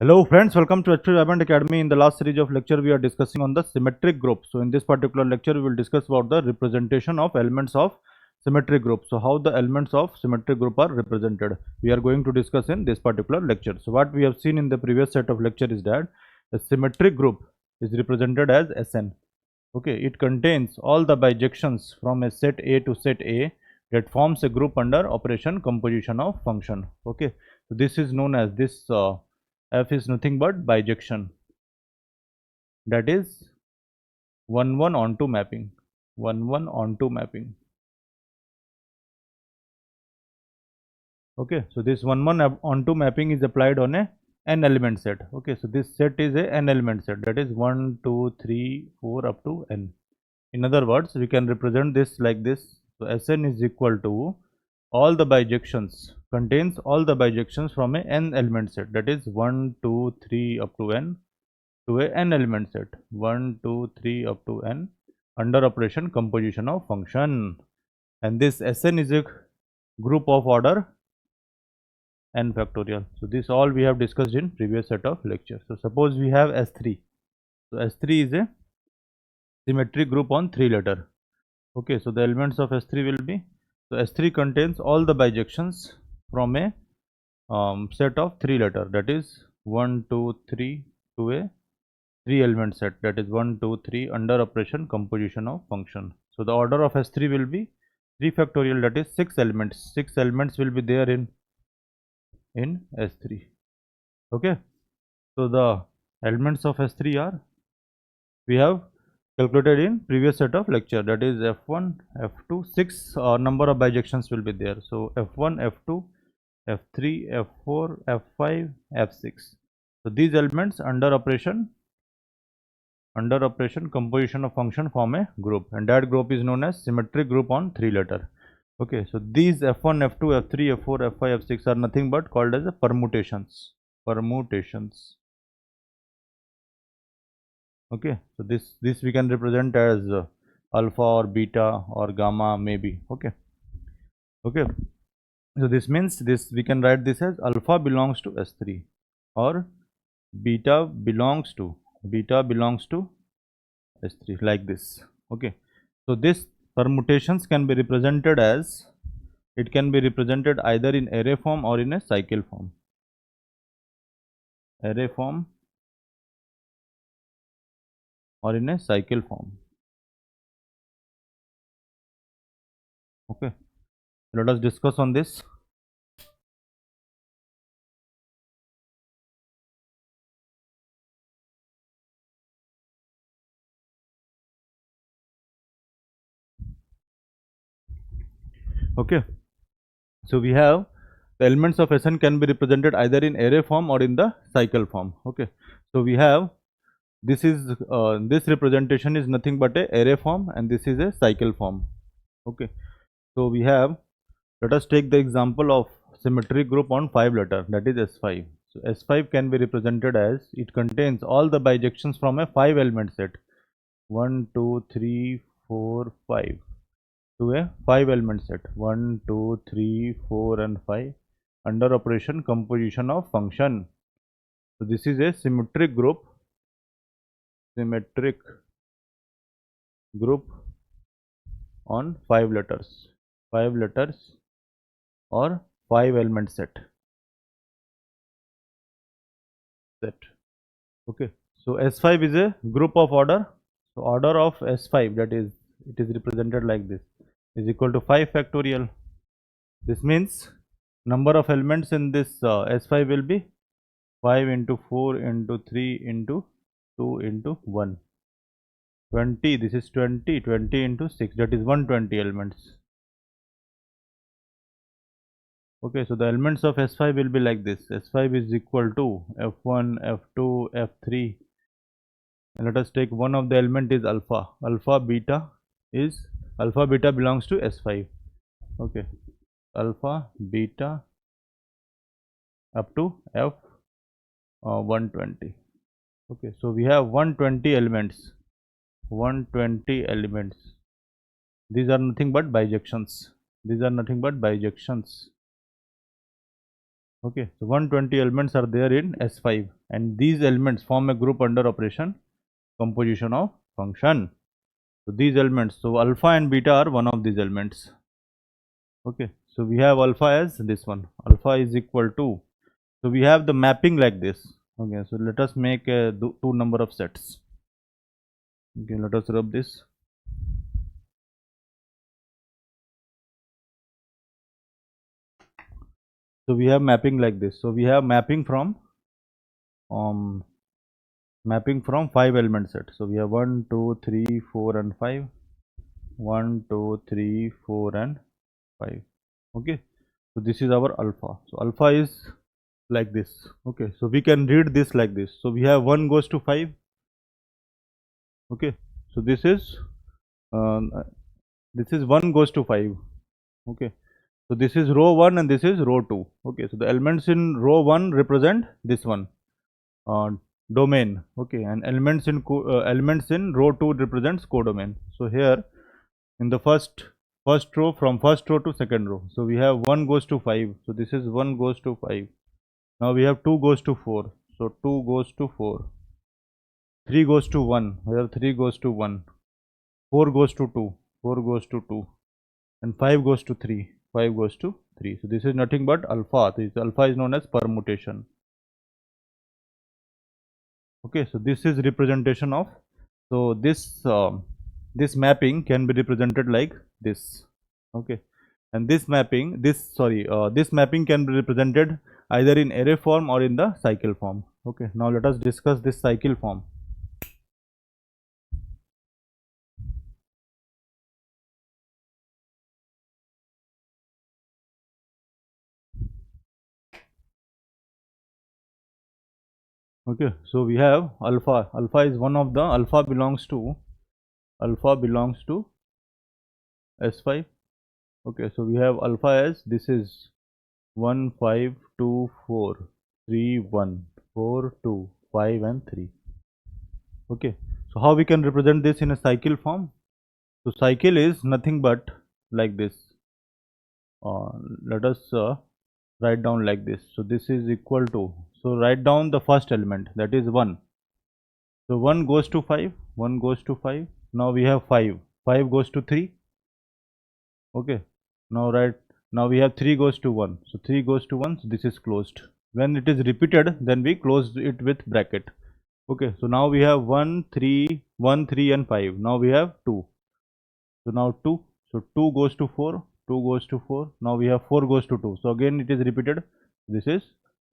Hello friends, welcome to H3 Academy. In the last series of lecture, we are discussing on the symmetric group. So in this particular lecture, we will discuss about the representation of elements of symmetric group. So how the elements of symmetric group are represented. We are going to discuss in this particular lecture. So what we have seen in the previous set of lecture is that a symmetric group is represented as Sn. Okay, it contains all the bijections from a set A to set A that forms a group under operation composition of function. Okay, so this is known as this F is nothing but bijection, that is 1 1 onto mapping, 1 1 onto mapping. Okay, so this 1 1 onto mapping is applied on a n element set. Okay, so this set is a n element set, that is 1 2 3 4 up to n. In other words, we can represent this like this. So Sn is equal to all the bijections, contains all the bijections from a n element set, that is 1 2 3 up to n, to a n element set 1 2 3 up to n under operation composition of function, and this Sn is a group of order n factorial. So this all we have discussed in previous set of lectures. So suppose we have S3. So S3 is a symmetric group on 3 letter. Okay, so the elements of S3 will be, so S3 contains all the bijections from a set of 3 letter, that is 1 2 3 to a 3 element set, that is 1 2 3 under operation composition of function. So the order of S3 will be 3 factorial, that is 6 elements. 6 elements will be there in S3. Okay, so the elements of S3 are, we have calculated in previous set of lecture, that is F1 F2, 6 number of bijections will be there. So F1 F2 F3 F4 F5 F6. So these elements under operation composition of function form a group, and that group is known as symmetric group on 3 letter. Okay, so these F1 F2 F3 F4 F5 F6 are nothing but called as a permutations. Okay, so this we can represent as alpha or beta or gamma maybe. Okay, so this means this we can write this as alpha belongs to S3 or beta belongs to S3, like this. Okay, so this permutations can be represented as, it can be represented either in array form or in a cycle form. Array form or in a cycle form. Okay, let us discuss on this. Okay, so we have the elements of Sn can be represented either in array form or in the cycle form. Okay, so we have, this is this representation is nothing but a array form, and this is a cycle form. Okay, so we have, let us take the example of symmetric group on 5 letter, that is S5. So S5 can be represented as, it contains all the bijections from a 5 element set 1 2 3 4 5 to a 5 element set 1 2 3 4 and 5 under operation composition of function. So this is a symmetric group on 5 letters or 5 element set. Okay, so S5 is a group of order. So order of S5, that is, it is represented like this, is equal to 5 factorial. This means number of elements in this S5 will be 5 into 4 into 3 into 2 into 1. 20, this is 20 into 6, that is 120 elements. Okay, so the elements of S5 will be like this. S5 is equal to F1 F2 F3, and let us take one of the element is alpha. Alpha beta belongs to S5. Okay, alpha beta up to F 120. Okay, so we have 120 elements. These are nothing but bijections. Okay, so 120 elements are there in S5, and these elements form a group under operation composition of function. So these elements, so alpha and beta are one of these elements. Okay, so we have alpha as this one, alpha is equal to, so we have the mapping like this. Okay, so let us make a two number of sets. Okay, let us rub this. So we have mapping like this. So we have mapping from 5 element set. So we have 1 2 3 4 and 5, 1 2 3 4 and 5. Okay, so this is our alpha. So alpha is like this. Okay, so we can read this like this. So we have 1 goes to 5. Okay, so this is 1 goes to 5. Okay, so this is row 1 and this is row 2. Okay, so the elements in row 1 represent this one, domain. Okay, and elements in row 2 represents codomain. So here in the first row, from first row to second row, so we have 1 goes to 5. So this is 1 goes to 5. Now we have 2 goes to 4. So 2 goes to 4. 3 goes to 1. Here 3 goes to 1. 4 goes to 2. 4 goes to 2. And 5 goes to 3. 5 goes to 3. So this is nothing but alpha. This alpha is known as permutation. Okay, so this is representation of, so this mapping can be represented like this. Okay, and this mapping can be represented either in array form or in the cycle form. Okay, now let us discuss this cycle form. Okay, so we have alpha. Alpha is one of the, alpha belongs to S5. Okay, so we have alpha as, this is 1 5 2 4 3 1 4 2 5 and 3. Okay, so how we can represent this in a cycle form? So cycle is nothing but like this. Let us write down like this. So this is equal to, so write down the first element, that is 1. So 1 goes to 5, 1 goes to 5. Now we have 5, 5 goes to 3. Okay, now we have 3 goes to 1. So 3 goes to 1, so this is closed. When it is repeated, then we close it with bracket. Okay, so now we have 1 3 1 3 and 5. Now we have 2. So now 2. So 2 goes to 4. 2 goes to 4. Now we have 4 goes to 2. So again it is repeated. This is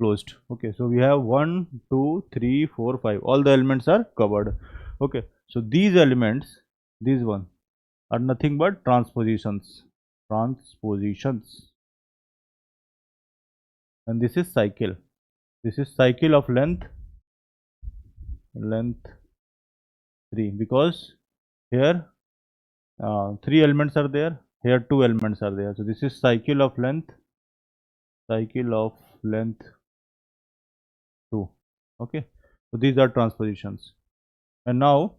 closed. Okay, so we have 1 2 3 4 5. All the elements are covered. Okay, so these elements, these one, are nothing but transpositions. And this is cycle. This is cycle of length 3, because here 3 elements are there, here 2 elements are there. So this is cycle of length 2. Okay, so these are transpositions. And now,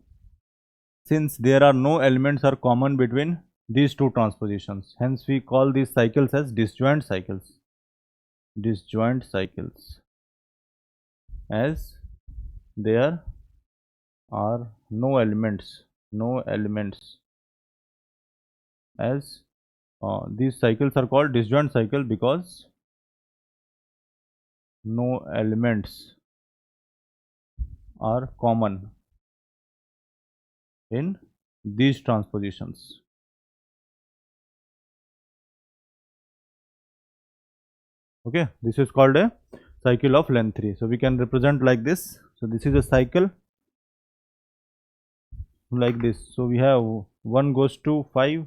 since there are no elements are common between these two transpositions, hence we call these cycles as disjoint cycles. As there are no elements as these cycles are called disjoint cycle because no elements are common in these transpositions. Okay, this is called a cycle of length 3. So we can represent like this. So this is a cycle like this. So we have 1 goes to 5,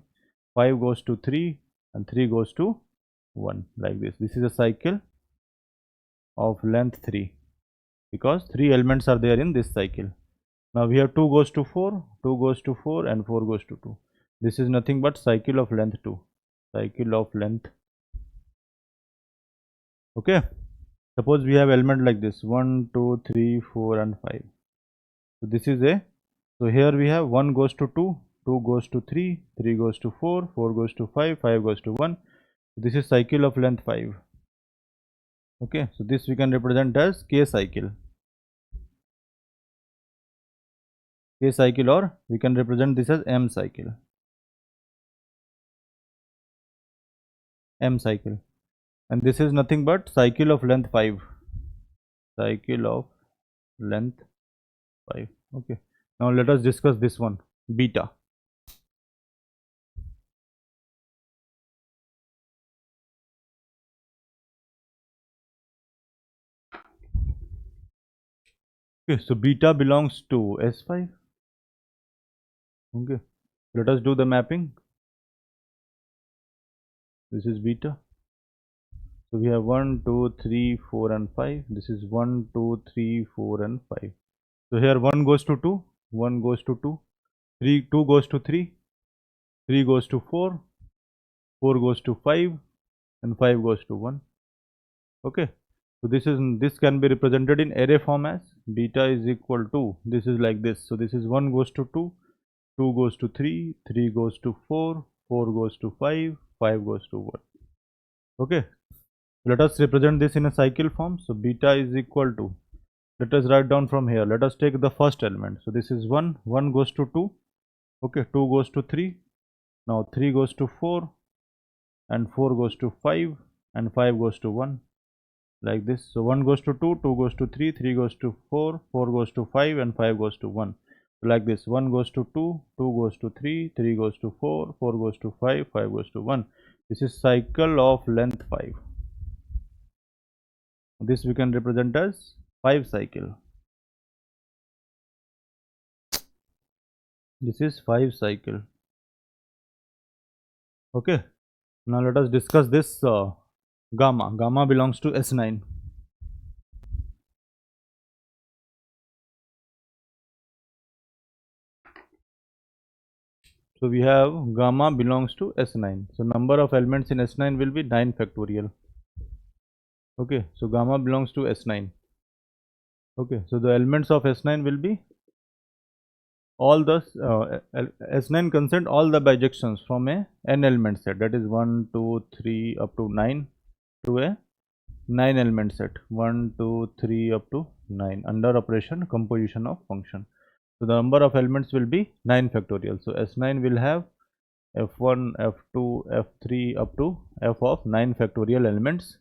5 goes to 3 and 3 goes to 1, like this. This is a cycle of length 3 because 3 elements are there in this cycle. Now we have 2 goes to 4, 2 goes to 4 and 4 goes to 2. This is nothing but cycle of length 2. Okay, suppose we have element like this 1 2 3 4 and 5. So this is a, so here we have 1 goes to 2, 2 goes to 3, 3 goes to 4, 4 goes to 5, 5 goes to 1. This is cycle of length 5. Okay, so this we can represent as K cycle. K cycle, or we can represent this as M cycle. M cycle. And this is nothing but cycle of length 5. Cycle of length 5. Okay. Now let us discuss this one, beta. Okay, so beta belongs to S5. Okay. Let us do the mapping. This is beta. So we have 1, 2, 3, 4 and 5. This is 1, 2, 3, 4 and 5. So here 1 goes to 2, 1 goes to 2, 3, 2 goes to 3, 3 goes to 4, 4 goes to 5 and 5 goes to 1. Okay. So this can be represented in array form as beta is equal to, this is like this. So this is 1 goes to 2, 2 goes to 3, 3 goes to 4, 4 goes to 5, 5 goes to 1. Okay. Let us represent this in a cycle form. So beta is equal to, let us write down from here. Let us take the first element. So this is 1, 1 goes to 2, okay, 2 goes to 3, now 3 goes to 4 and 4 goes to 5 and 5 goes to 1, like this. So 1 goes to 2, 2 goes to 3, 3 goes to 4, 4 goes to 5 and 5 goes to 1. So like this, 1 goes to 2, 2 goes to 3, 3 goes to 4, 4 goes to 5, 5 goes to 1. This is cycle of length 5. This we can represent as 5 cycle. This is 5 cycle. Okay. Now let us discuss this gamma. Gamma belongs to S9. So we have gamma belongs to S9. So number of elements in S9 will be 9 factorial. Okay. So gamma belongs to S9. Okay. So the elements of S9 will be all the S9 consist all the bijections from a n element set, that is 1, 2, 3 up to 9 to a 9 element set, 1, 2, 3 up to 9 under operation composition of function. So the number of elements will be 9 factorial. So S9 will have f1, f2, f3 up to f of 9 factorial elements,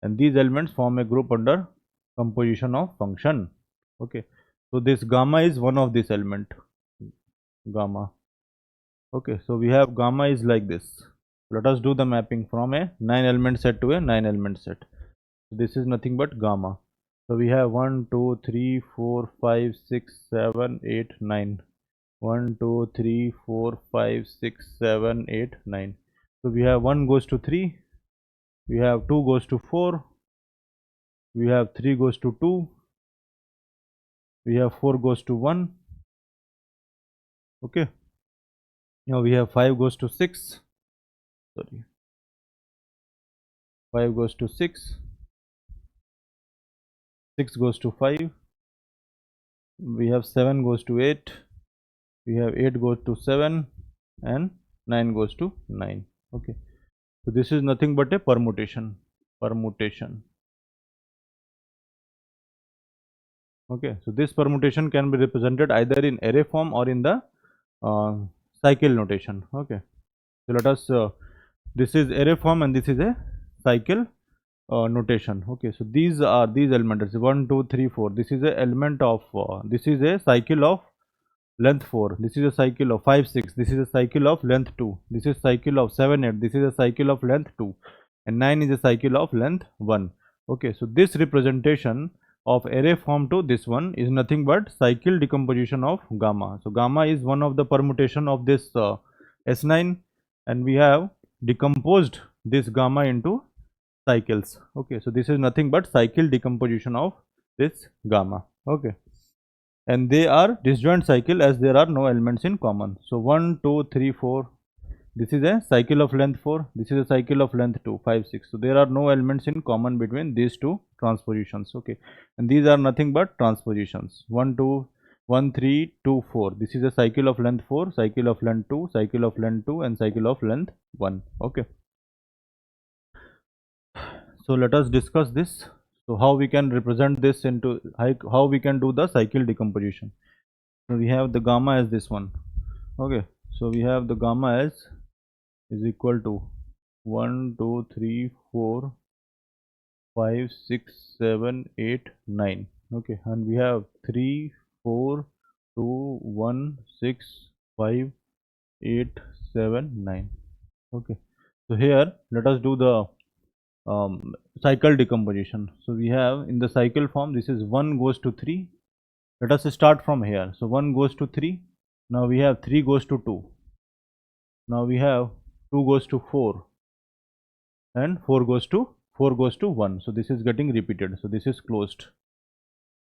and these elements form a group under composition of function. Okay. So this gamma is one of this element, gamma. Okay. So we have gamma is like this. Let us do the mapping from a 9 element set to a 9 element set. So this is nothing but gamma. So we have 1, 2, 3, 4, 5, 6, 7, 8, 9. 1, 2, 3, 4, 5, 6, 7, 8, 9. So we have 1 goes to 3, we have 2 goes to 4, we have 3 goes to 2, we have 4 goes to 1. Okay. Now we have 5 goes to 6. Sorry. 5 goes to 6. 6 goes to 5. We have 7 goes to 8. We have 8 goes to 7 and 9 goes to 9. Okay. So this is nothing but a permutation. Permutation. Okay. So this permutation can be represented either in array form or in the cycle notation. Okay. So let us, this is array form and this is a cycle notation. Okay. So these are these elements 1, 2, 3, 4. This is a element of, this is a cycle of length 4, this is a cycle of 5, 6, this is a cycle of length 2, this is cycle of 7, 8, this is a cycle of length 2, and 9 is a cycle of length 1. Okay, so this representation of array form to this one is nothing but cycle decomposition of gamma. So gamma is one of the permutation of this S9, and we have decomposed this gamma into cycles. Okay, so this is nothing but cycle decomposition of this gamma. Okay, and they are disjoint cycle as there are no elements in common. So 1, 2, 3, 4, this is a cycle of length 4, this is a cycle of length 2, 5, 6. So there are no elements in common between these two transpositions. Okay, and these are nothing but transpositions. 1, 2, 1, 3, 2, 4. This is a cycle of length 4, cycle of length 2, cycle of length 2, and cycle of length 1. Okay. So let us discuss this. So how we can represent this into, how we can do the cycle decomposition. So we have the gamma as this one. Okay, so we have the gamma as is equal to 1 2 3 4 5 6 7 8 9. Okay, and we have 3 4 2 1 6 5 8 7 9. Okay, so here let us do the cycle decomposition. So we have in the cycle form, this is 1 goes to 3. Let us start from here. So 1 goes to 3. Now we have 3 goes to 2. Now we have 2 goes to 4 and 4 goes to 1. So this is getting repeated. So this is closed.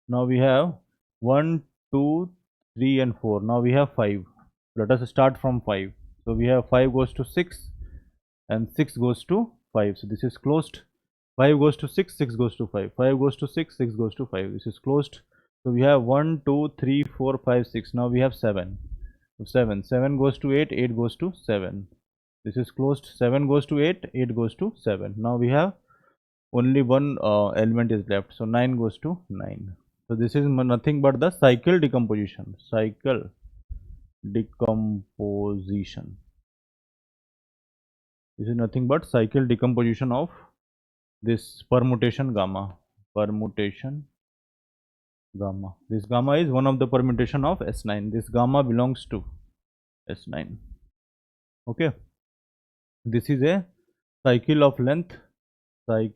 Now we have 1 2 3 and 4. Now we have 5. Let us start from 5. So we have 5 goes to 6 and 6 goes to 5. So this is closed. 5 goes to 6, 6 goes to 5. 5 goes to 6, 6 goes to 5. This is closed. So we have 1 2 3 4 5 6. Now we have 7. So 7 goes to 8, 8 goes to 7. This is closed. 7 goes to 8, 8 goes to 7. Now we have only one element is left. So 9 goes to 9. So this is nothing but the cycle decomposition. Cycle decomposition. This is nothing but cycle decomposition of this permutation gamma. Permutation gamma. This gamma is one of the permutation of S9. This gamma belongs to S9. Okay. This is a cycle of length 4.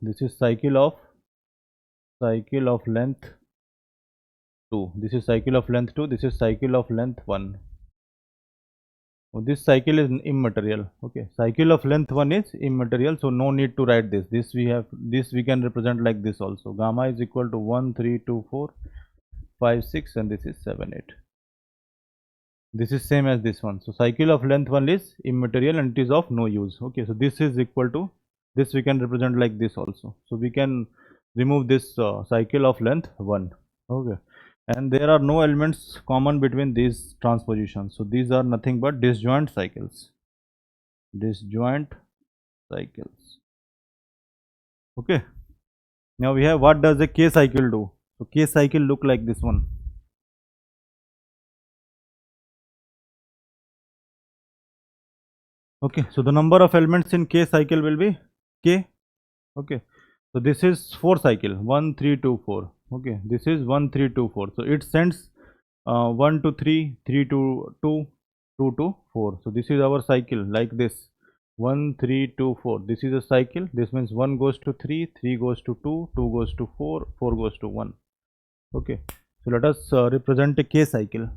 This is cycle of length 2. This is cycle of length 2. This is cycle of length 1. Oh, this cycle is immaterial. Okay, cycle of length 1 is immaterial, so no need to write this. This we can represent like this also. Gamma is equal to 1 3 2 4 5 6 and this is 7 8. This is same as this one. So cycle of length 1 is immaterial and it is of no use. Okay, so this is equal to this, we can represent like this also. So we can remove this cycle of length 1. Okay, and there are no elements common between these transpositions. So these are nothing but disjoint cycles. Disjoint cycles. Okay, now we have what does a K cycle do? So K cycle look like this one. Okay, so the number of elements in K cycle will be K. Okay, so this is 4 cycle 1 3 2 4. Okay, this is 1 3 2 4. So it sends 1 to 3, 3 to 2, 2 to 4. So this is our cycle like this 1 3 2 4. This is a cycle. This means 1 goes to 3, 3 goes to 2, 2 goes to 4, 4 goes to 1. Okay, so let us represent a K cycle.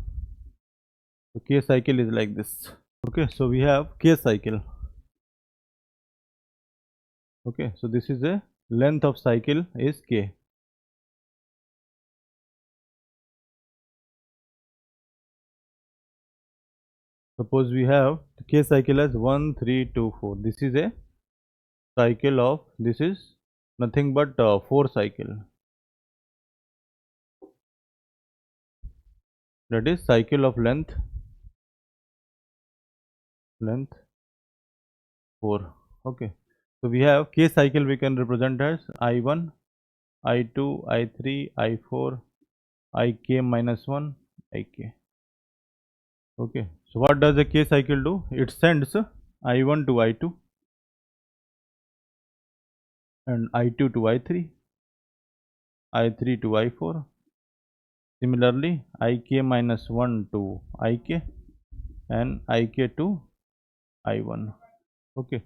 So K cycle is like this. Okay, so we have K cycle. Okay, so this is a length of cycle is K. Suppose we have the K cycle as 1 3 2 4. This is a cycle of, this is nothing but 4 cycle. That is cycle of length 4. Okay, so we have K cycle, we can represent as I1, I2, I3, I4, Ik minus 1, Ik. Okay, so what does a K cycle do? It sends I1 to I2 and I2 to I3, I3 to I4. Similarly, Ik minus 1 to Ik and Ik to I1. Okay,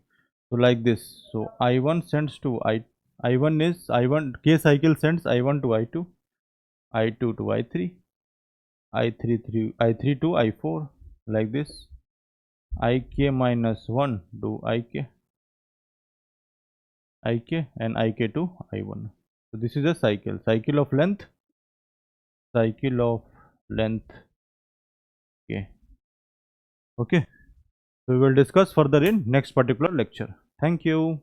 so like this. So I1 sends to I1 is I1, K cycle sends I1 to I2, I2 to I3, I3 to I4, like this. Ik minus 1 to Ik and Ik to I1. So this is a cycle of length K. Okay, so we will discuss further in next particular lecture. Thank you.